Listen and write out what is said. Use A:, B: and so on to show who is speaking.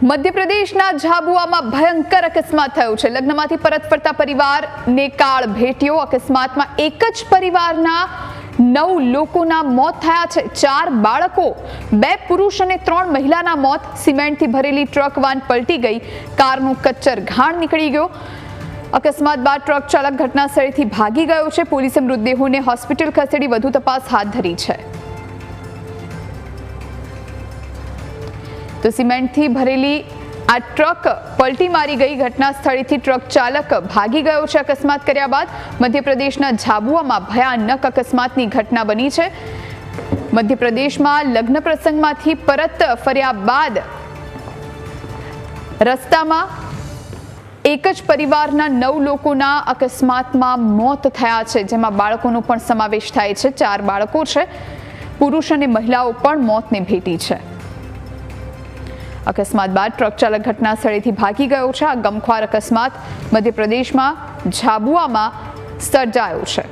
A: મધ્યપ્રદેશના ઝાબુઆમાં ભયંકર અકસ્માત થયો છે। લગ્નમાંથી પરત ફરતા પરિવારને કાળ ભેટ્યો। અકસ્માતમાં એક જ પરિવારના 9 લોકોના મોત થયા છે। 4 બાળકો, 2 પુરુષ અને 3 મહિલાના મોત। સિમેન્ટથી ભરેલી ટ્રક વાન પલટી ગઈ, કારનું કચ્ચર ઘાણ નીકળી ગયો। અકસ્માત બાદ ટ્રક ચાલક ઘટના સ્થળેથી ભાગી ગયો છે। પોલીસે મૃતદેહોને હોસ્પિટલ ખસેડી વધુ તપાસ હાથ ધરી છે। તો સિમેન્ટથી ભરેલી આ ટ્રક પલટી મારી ગઈ। ઘટના સ્થળેથી ટ્રક ચાલક ભાગી ગયો છે। અકસ્માત કર્યા બાદ મધ્યપ્રદેશના ઝાબુઆમાં ભયાનક અકસ્માતની ઘટના બની છે। મધ્યપ્રદેશમાં લગ્ન પ્રસંગમાંથી પરત ફર્યા બાદ રસ્તામાં એક જ પરિવારના 9 લોકોના અકસ્માતમાં મોત થયા છે, જેમાં બાળકોનો પણ સમાવેશ થાય છે। 4 બાળકો છે, પુરુષ અને મહિલાઓ પણ મોતને ભેટી છે। અકસ્માત બાદ ટ્રક ચાલક ઘટના સ્થળેથી ભાગી ગયો છે। આ ગમખ્વાર અકસ્માત મધ્યપ્રદેશમાં ઝાબુઆમાં સર્જાયો છે।